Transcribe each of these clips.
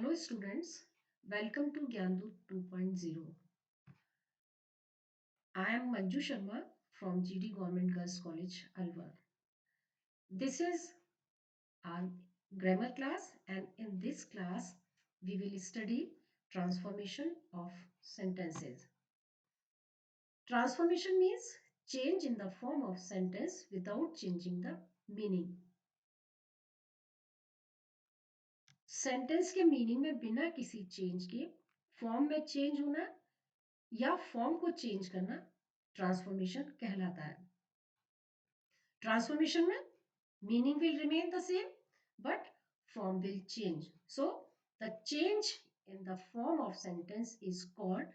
Hello students, welcome to Gyandu 2.0. I am Manju Sharma from GD Government Girls College, Alwar. This is our grammar class, and in this class we will study transformation of sentences. Transformation means change in the form of sentence without changing the meaning. Sentence के meaning में बिना किसी change के form में change होना या form को change करना ट्रांसफॉर्मेशन कहलाता है. Transformation में meaning will remain the same but form will change. So the change in the form of sentence is called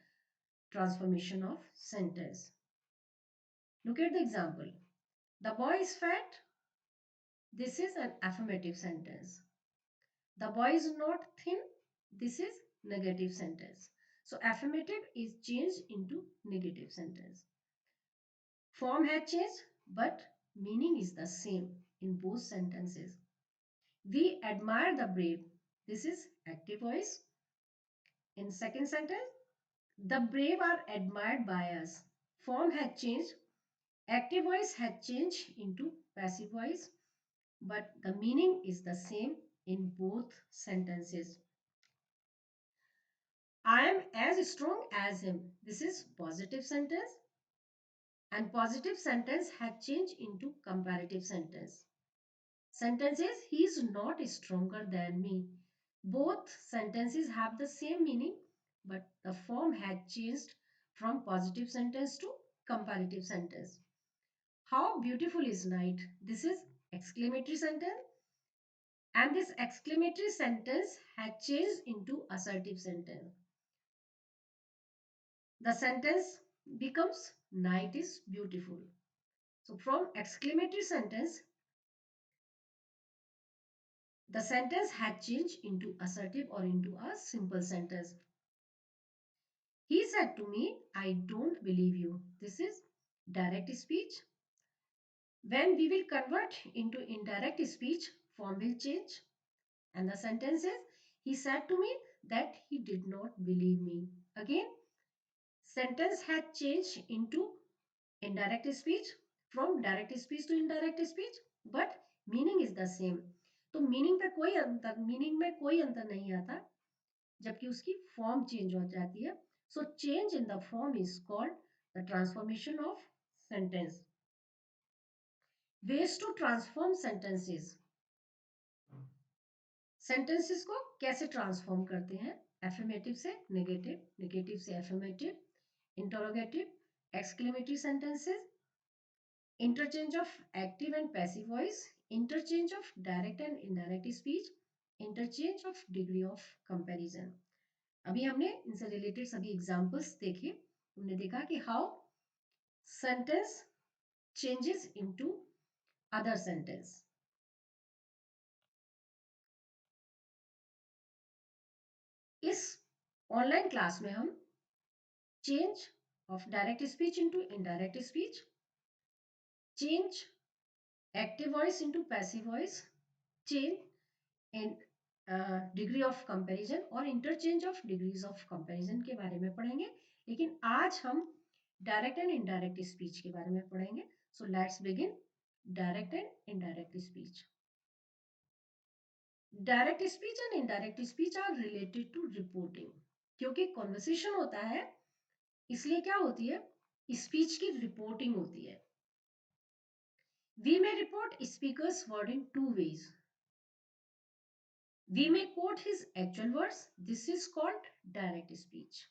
transformation of sentence. Look at the example. The boy is fat. This is an affirmative sentence. The boy is not thin. This is negative sentence. So affirmative is changed into negative sentence. Form has changed but meaning is the same in both sentences. We admire the brave. This is active voice. In second sentence, the brave are admired by us. Form had changed. Active voice had changed into passive voice, but the meaning is the same in both sentences. I am as strong as him. This is positive sentence, and positive sentence had changed into comparative sentence. Sentences, he is not stronger than me. Both sentences have the same meaning, but the form had changed from positive sentence to comparative sentence. How beautiful is night? This is exclamatory sentence, and this exclamatory sentence had changed into assertive sentence. The sentence becomes night is beautiful. So from exclamatory sentence, the sentence had changed into assertive or into a simple sentence. He said to me, I don't believe you. This is direct speech. When we will convert into indirect speech, form will change. And the sentence is, he said to me that he did not believe me. Again, sentence had changed into indirect speech from direct speech to indirect speech, but meaning is the same. तो meaning में कोई अंतर नहीं आता जबकि उसकी form change हो जाती है. So change in the form is called the transformation of sentence. Ways to transform sentences. Sentences को कैसे ट्रांसफॉर्म करते हैं? एफर्मेटिव से नेगेटिव, नेगेटिव से affirmative, interrogative, exclamatory sentences, interchange of active and passive voice, interchange of direct and indirect speech, interchange of degree of comparison. अभी हमने इनसे related सभी एग्जांपल्स देखे. हमने देखा कि how sentence changes into other sentence. इस ऑनलाइन क्लास में हम change of direct speech into indirect speech, change active voice into passive voice, change in degree of comparison और interchange of degrees of comparison के बारे में पढ़ेंगे. लेकिन आज हम डायरेक्ट एंड इनडायरेक्ट स्पीच के बारे में पढ़ेंगे. So let's begin direct and indirect speech. Direct speech and indirect speech are related to reporting. क्योंकि कॉन्वर्सेशन होता है इसलिए क्या होती है, स्पीच की रिपोर्टिंग होती है. We may report speaker's word in two ways. We may quote his actual words. This is called direct speech.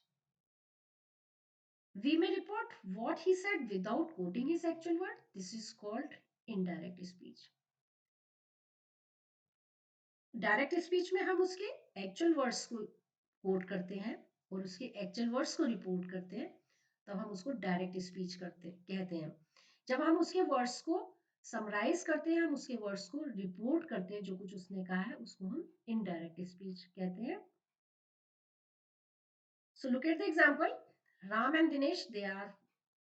We may report what he said without quoting his actual word. This is called indirect speech. Direct speech में हम उसके actual words को coat करते हैं और उसके actual words को report करते हैं, तब हम उसको डायरेक्ट स्पीच कहते हैं. जब हम उसके वर्ड्स को समराइज करते हैं, हम उसके वर्ड्स को रिपोर्ट करते हैं, जो कुछ उसने कहा है उसको हम इनडायरेक्ट स्पीच कहते हैं. So look at the example. Ram and Dinesh, they are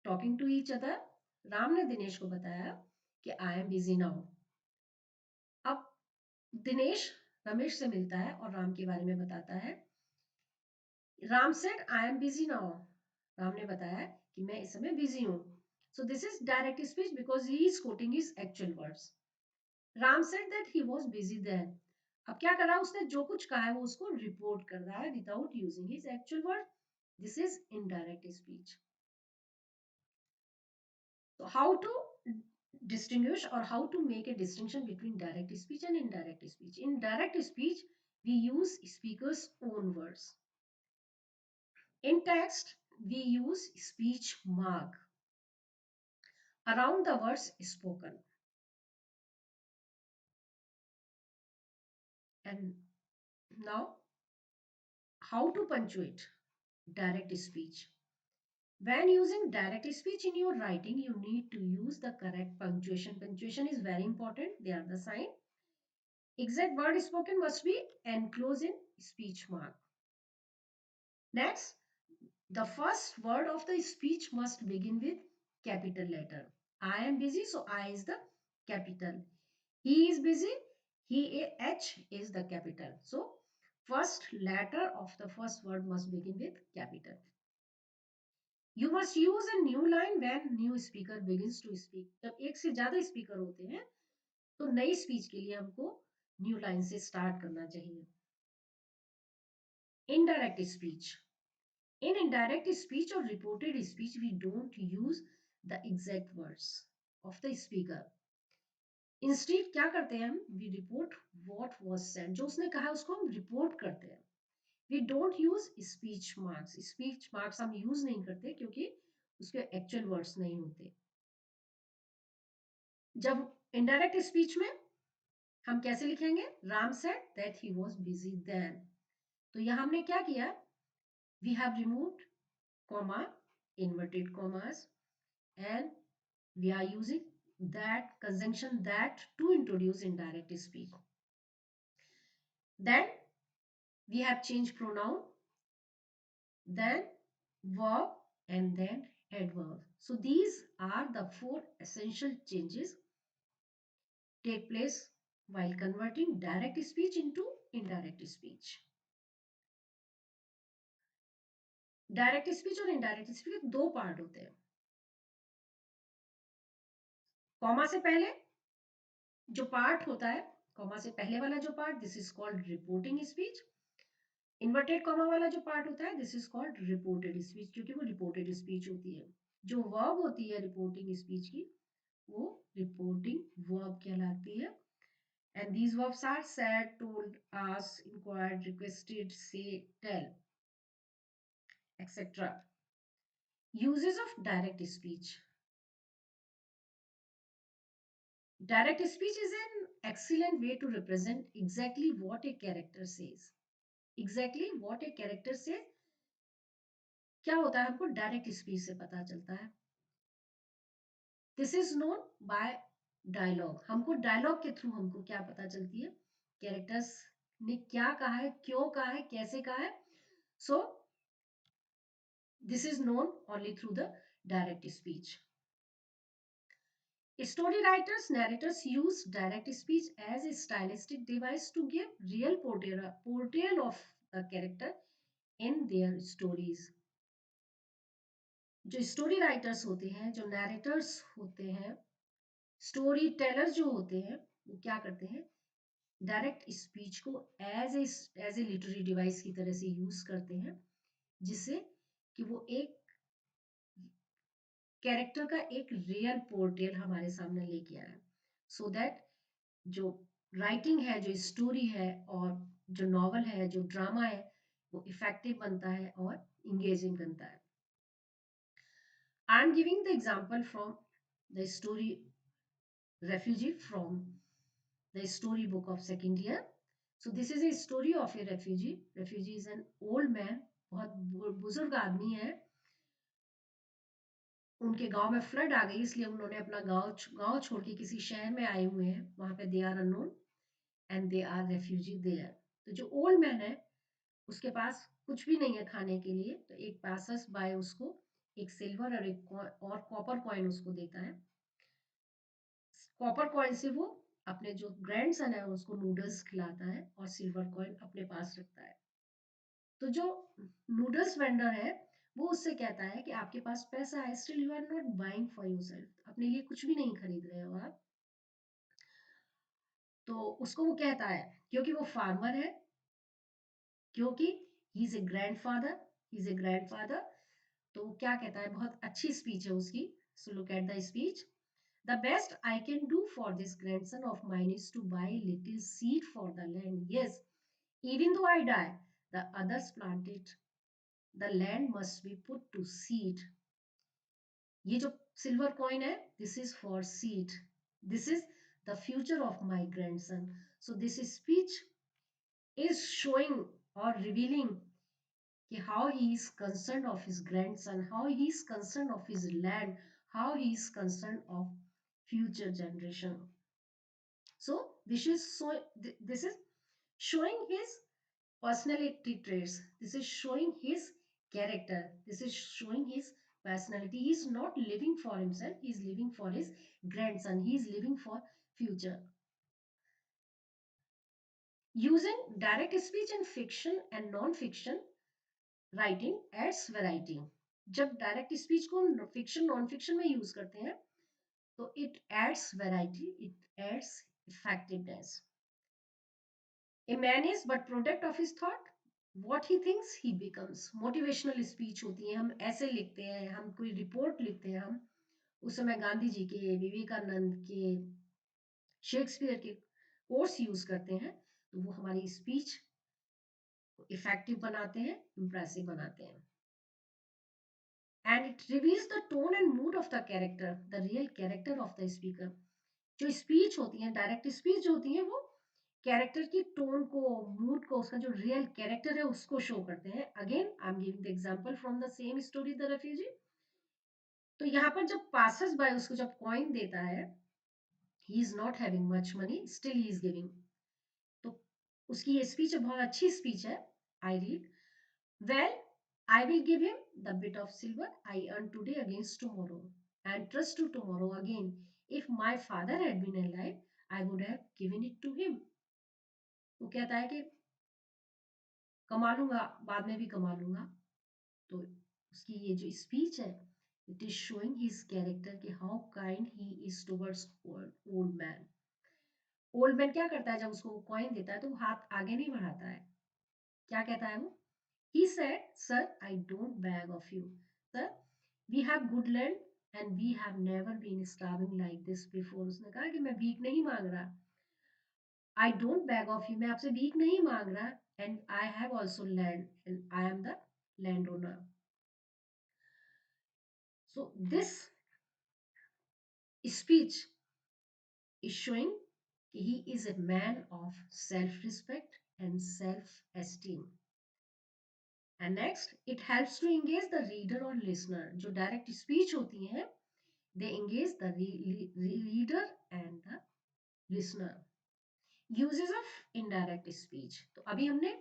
talking to each other. Ram ने दिनेश को बताया कि I am busy now. अब दिनेश रमेश से मिलता है और राम के बारे में बताता है। Ram said I am busy now. Ram ने बताया कि मैं इस समय बिजी हूँ। So this is direct speech because he is quoting his actual words. Ram said that he was busy then. अब क्या कर रहा है, उसने जो कुछ कहा है वो उसको रिपोर्ट कर रहा है without using his actual word. This is indirect speech. So how to distinguish or how to make a distinction between direct speech and indirect speech? In direct speech, we use speaker's own words. In text, we use speech mark around the words spoken. And now, how to punctuate direct speech? When using direct speech in your writing, you need to use the correct punctuation. Punctuation is very important. They are the sign. Exact word spoken must be enclosed in speech mark. Next, the first word of the speech must begin with capital letter. I am busy, so I is the capital. He is busy, H is the capital. So, first letter of the first word must begin with capital. You must use a new line when new speaker begins to speak. जब एक से ज्यादा speaker होते हैं तो नई speech के लिए हमको न्यू लाइन से स्टार्ट करना चाहिए. Indirect speech. In indirect speech or reported speech, we don't use the exact words of the speaker. Instead क्या करते हैं हम? We report what was said. जो उसने कहा उसको हम रिपोर्ट करते हैं. We don't use speech marks. Speech marks हम यूज नहीं करते क्योंकि उसके एक्चुअल वर्ड्स नहीं होते. जब इनडायरेक्ट स्पीच में हम कैसे लिखेंगे? Ram said that he was busy then. तो यहाँ हमने क्या किया? We have removed comma, inverted commas, and we are using that conjunction that to introduce indirect speech. Then we have changed pronoun, then verb, and then adverb. So these are the four essential changes take place while converting direct speech into indirect speech. Direct speech और indirect speech के दो part होते हैं. Comma से पहले जो part होता है, कॉमा से पहले वाला जो part, this is called reporting speech. Inverted comma वाला जो पार्ट होता है, this is called reported speech, क्योंकि वो रिपोर्टेड स्पीच होती है. जो वर्ब होती है रिपोर्टिंग स्पीच की, वो रिपोर्टिंग वर्ब कहलाती है. And these verbs are said, told, asked, inquired, requested, say, tell, etc. Uses of direct speech. Direct speech is an excellent way to represent exactly what a character says. Exactly what a character says. क्या होता है हमको direct speech से पता चलता है. This is known by dialogue. हमको dialogue के थ्रू हमको क्या पता चलती है? कैरेक्टर्स ने क्या कहा है, क्यों कहा है, कैसे कहा है. सो this is known only through the direct speech. Story writers, narrators use direct speech as a stylistic device to give real portrayal of a character in their stories. जो स्टोरी राइटर्स होते हैं, जो नैरेटर्स होते हैं, स्टोरी टेलर जो होते हैं, वो क्या करते हैं? डायरेक्ट स्पीच को एज ए लिटरेरी डिवाइस की तरह से यूज करते हैं, जिससे कि वो एक कैरेक्टर का एक रियल पोर्ट्रेल हमारे सामने लेके आए, सो दैट जो राइटिंग है, जो स्टोरी है, और जो नॉवल है, जो ड्रामा है, वो इफेक्टिव बनता है और इंगेजिंग बनता है. I am giving the example from the story refugee from the story book of second year. So this is a story of A refugee. Refugee is an old man, बहुत बुजुर्ग आदमी है. उनके गांव में फ्लड आ गई, इसलिए उन्होंने अपना गांव छोड़ के किसी शहर में आए हुए हैं. वहां पे they are unknown and they are refugee there. तो जो ओल्ड मैन है उसके पास कुछ भी नहीं है खाने के लिए, तो एक पासर्स बाय उसको एक सिल्वर और एक और कॉपर कॉइन उसको देता है. कॉपर कॉइन से वो अपने जो ग्रैंडसन है उसको नूडल्स खिलाता है और सिल्वर कॉइन अपने पास रखता है। तो जो नूडल्स वेंडर है वो उससे कहता है कि आपके पास पैसा है, still you are not buying for yourself, अपने लिए कुछ भी नहीं खरीद रहे हो आप। तो उसको वो कहता है क्योंकि वो फार्मर है, क्योंकि he is a grandfather, he is a grandfather. तो वो क्या कहता है, बहुत अच्छी स्पीच है उसकी। So look at the speech. The best I can do for this grandson of mine is to buy a little seed for the land. Yes, even though I die, the others plant it. The land must be put to seed. ये जो silver coin है, this is for seed, this is the future of my grandson. So this speech is showing और revealing कि how he is concerned of his grandson, how he is concerned of his land, how he is concerned of future generation. So this is showing his personality traits. This is showing his character. This is showing his personality. He is not living for himself. He is living for his grandson. He is living for future. Using direct speech in fiction and non-fiction writing adds variety. जब direct speech को fiction non fiction में use करते हैं तो it adds variety, it adds effectiveness. A man is but product of his thought. What he thinks he becomes. Motivational speech होती है, हम ऐसे लिखते हैं, हम कोई रिपोर्ट लिखते हैं, हम उस समय गांधी जी के, विवेकानंद के, शेक्सपियर के कोर्स यूज करते हैं, तो वो हमारी स्पीच इफेक्टिव बनाते हैं, इंप्रेसिव बनाते हैं. And it reveals the tone and mood off the character, the real character of the speaker. जो स्पीच होती है, डायरेक्ट स्पीच जो होती है, वो कैरेक्टर की टोन को, मूड को, उसका जो रियल कैरेक्टर है उसको शो करते हैं. Again I am giving the example from the same story the refugee. तो यहाँ पर जब पासर्स बाय उसको जब कॉइन देता है, he is not having much money, still he is giving. तो उसकी ये स्पीच बहुत अच्छी स्पीच है. I read, well I will give him the bit of silver I earn today against tomorrow and trust to tomorrow again. If my father had been alive I would have given it to him. वो कहता है कि कमा लूंगा, बाद में भी कमा लूंगा. तो उसकी ये जो स्पीच है, it is showing his character कि how kind he is towards old man. Old man क्या करता है, जब उसको कॉइन देता है तो वो हाथ आगे नहीं बढ़ाता है. क्या कहता है वो, he said sir I don't beg of you, sir we have good land and we have never been starving like this before. उसने कहा कि मैं भीख नहीं मांग रहा, I don't beg of you, मैं आपसे भीख नहीं मांग रहा, and I have also land and I am the land owner. So this speech is showing he is a man of self-respect and self-esteem. And next, it helps to engage the reader or listener. जो direct speech होती है, they engage the reader and the listener. Uses of indirect speech. तो अभी हमने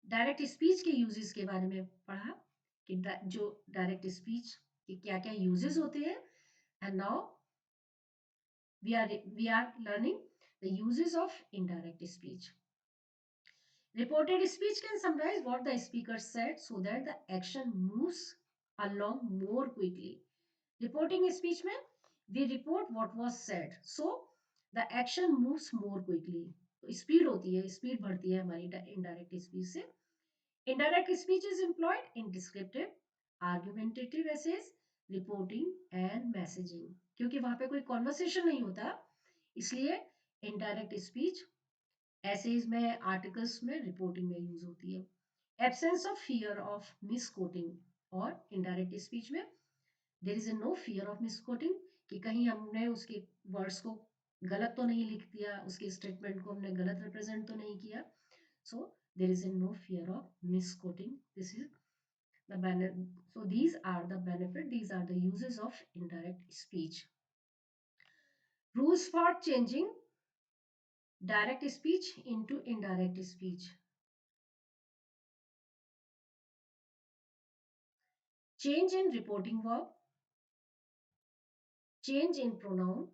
direct speech के uses के बारे में पढ़ा कि जो डायरेक्ट स्पीच के क्या क्या यूजेस होते हैं. And now we are learning the uses of indirect speech. Reported speech can summarize what the speaker said so that the action moves along more quickly. Reporting speech में we report what was said, so the action moves more quickly. तो speed होती है, speed बढ़ती है हमारी indirect speech से. Indirect speech is employed in descriptive, argumentative essays, reporting and messaging. क्योंकि वहां पे कोई कॉन्वर्सेशन नहीं होता, इसलिए इनडायरेक्ट स्पीच एसेज में, आर्टिकल्स में, रिपोर्टिंग में यूज होती है. Absence of fear of misquoting. और इनडायरेक्ट स्पीच में there is no fear of misquoting कि कहीं हमने उसके वर्ड्स को गलत तो नहीं लिख दिया, उसके स्टेटमेंट को हमने गलत रिप्रेजेंट तो नहीं किया. So there is no fear of misquoting. This is the benefit. So these are the benefit. These are the uses of indirect speech. Rules for changing direct speech into indirect speech. Change in reporting verb. Change in pronoun.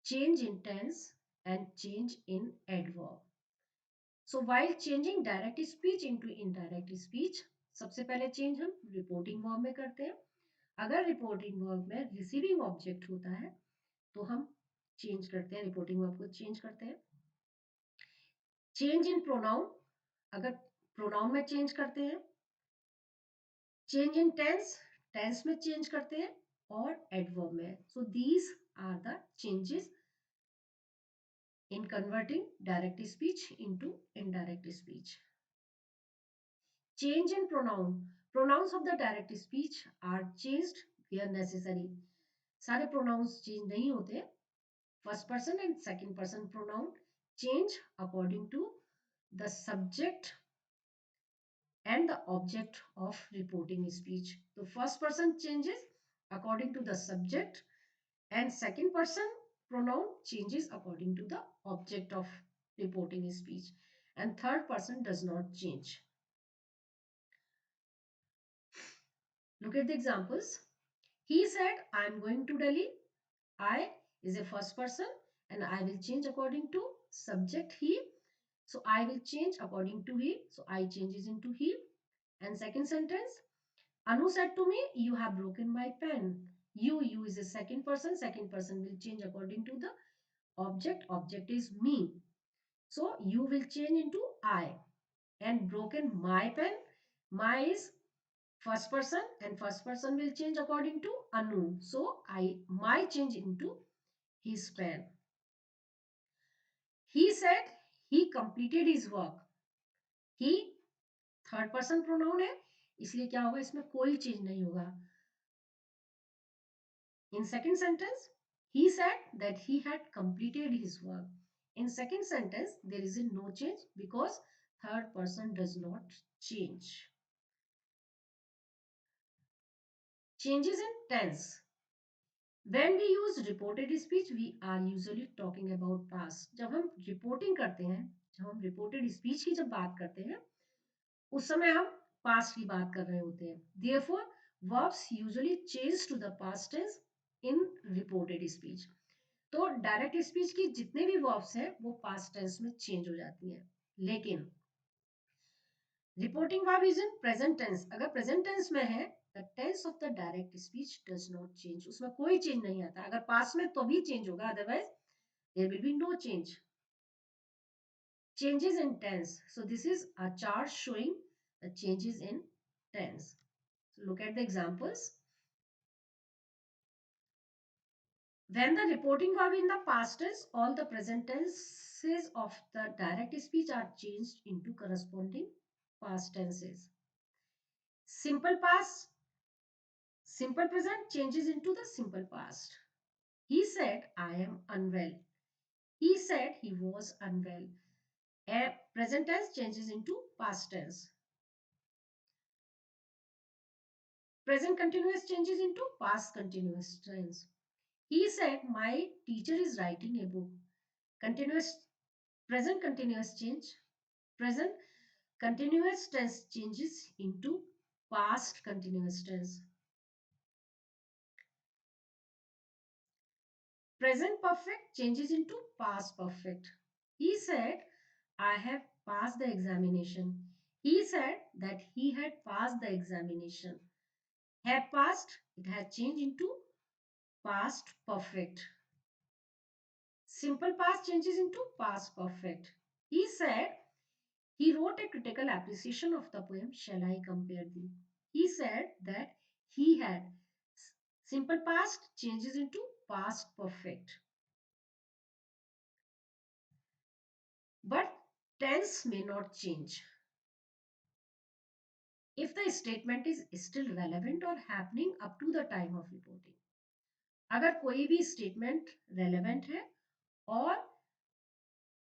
change in tense and change in adverb. So while changing direct speech into indirect speech, सबसे पहले change हम reporting verb में करते हैं. अगर reporting verb में receiving object होता है तो हम चेंज करते हैं, रिपोर्टिंग वर्ब को चेंज करते हैं. चेंज इन प्रोनाउन, अगर प्रोनाउन में चेंज करते हैं. चेंज इन टेंस, टेंस में चेंज करते हैं. और एडवर्ब में. So these are the changes in converting direct speech into indirect speech. Change in pronoun. Pronouns of the direct speech are changed where necessary. सारे pronouns change नहीं होते. First person and second person pronoun change according to the subject and the object of reporting speech. So first person changes according to the subject and second person pronoun changes according to the object of reporting speech, and third person does not change. Look at the examples. He said, I am going to Delhi. I is a first person and I will change according to subject he. So I will change according to he. So I changes into he. And second sentence, Anu said to me, you have broken my pen. You is a second person. Second person will change according to the object. Object is me. So you will change into I. And broken my pen. My is first person and first person will change according to Anu. So my change into his pen. He said he completed his work. He third person pronoun है, इसलिए क्या होगा, इसमें कोई change नहीं होगा. In second sentence, he said that he had completed his work. In second sentence, there is a no change because third person does not change. Changes in tense. When we use reported speech, we are usually talking about past. जब हम reporting करते हैं, जब हम reported speech की जब बात करते हैं, उस समय हम पास्ट की बात कर रहे होते हैं. Therefore, verbs usually change to the past tense in reported speech. तो डायरेक्ट स्पीच की जितने भी वर्ब्स हैं वो पास्ट टेंस में चेंज हो जाती हैं. लेकिन reporting verb is in present tense. अगर प्रेजेंट टेंस में है, the tense of the direct speech does not change. उसमें कोई चेंज नहीं आता. अगर पास्ट में तो भी चेंज होगा, otherwise there will be no change. Changes in tense. So this is a chart showing the changes in tense. So look at the examples. When the reporting verb in the past tense, all the present tenses of the direct speech are changed into corresponding past tenses. Simple past, simple present changes into the simple past. He said, I am unwell. He said he was unwell. A present tense changes into past tense. Present continuous changes into past continuous tense. He said, my teacher is writing a book. Continuous, present continuous change. Present continuous tense changes into past continuous tense. Present perfect changes into past perfect. He said, I have passed the examination. He said that he had passed the examination. Have passed, it has changed into past perfect. Simple past changes into past perfect. He said, he wrote a critical appreciation of the poem Shall I Compare Thee? He said that he had. Simple past changes into past perfect. But tense may not change if the statement is still relevant or happening up to the time of reporting. अगर कोई भी statement relevant है और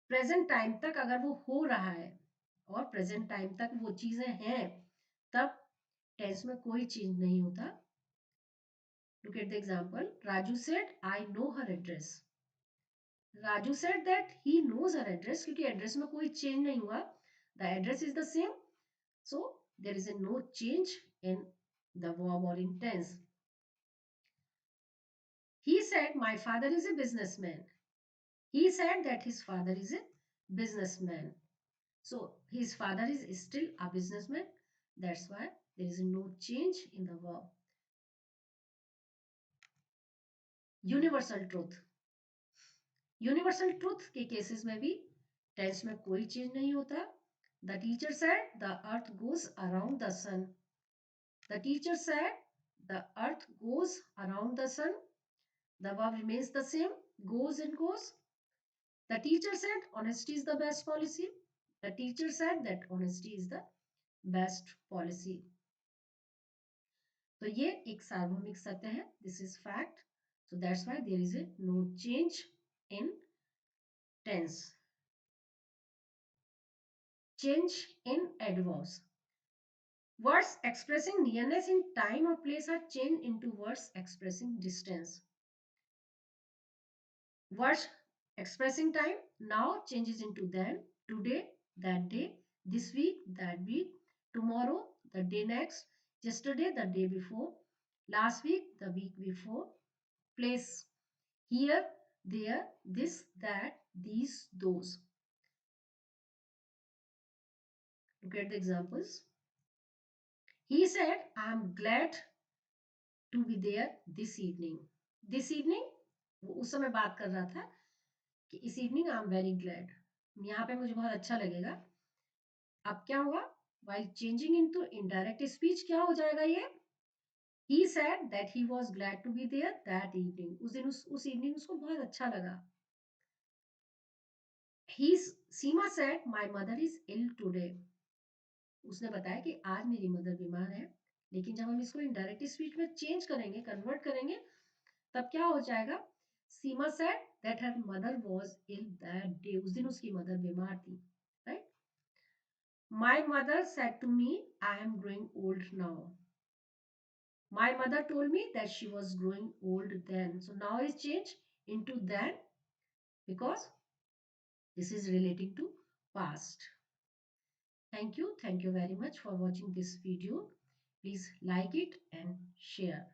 present time तक अगर वो हो रहा है और प्रेजेंट टाइम तक वो चीजें हैं, तब टेंस में कोई चेंज नहीं होता. Look at the example. Raju said, I know her address. Raju said that he knows her address क्योंकि एड्रेस में कोई चेंज नहीं हुआ. The address is the same. So there is a no change in the verb or in tense. He said, my father is a businessman. He said that his father is a businessman. So his father is still a businessman. That's why there is no change in the verb. Universal truth, universal truth के cases में भी tense में कोई change नहीं होता. The teacher said the earth goes around the sun. The teacher said the earth goes around the sun. The verb remains the same, goes and goes. The teacher said honesty is the best policy. The teacher said that honesty is the best policy. तो ये एक सार्वभौमिक सत्य है. This is fact. So that's why there is a no change in tense. Change in adverbs. Words expressing nearness in time or place are changed into words expressing distance. Words expressing time now changes into then, today, that day, this week, that week, tomorrow, the day next, yesterday, the day before, last week, the week before, place, here, there, this, that, these, those. Look at the examples. He said, I am glad to be there this evening. This evening, वो उस समय बात कर रहा था कि इस evening I am very glad. यहाँ पे मुझे बहुत अच्छा लगेगा. अब क्या हुआ? While changing into indirect speech क्या हो जाएगा ये? He said that he was glad to be there that evening. उस दिन उस evening उसको बहुत अच्छा लगा. Seema said my mother is ill today. उसने बताया कि आज मेरी मदर बीमार है. लेकिन जब हम इसको इनडायरेक्ट स्पीच में चेंज करेंगे, कन्वर्ट करेंगे, तब क्या हो जाएगा? सीमा said that her mother was ill that day. उस दिन उसकी मदर बीमार थी. Right? My mother said to me, I am growing old now. My mother told me that she was growing old then. So now is changed into then because this is relating to past. Thank you. Thank you very much for watching this video. Please like it and share.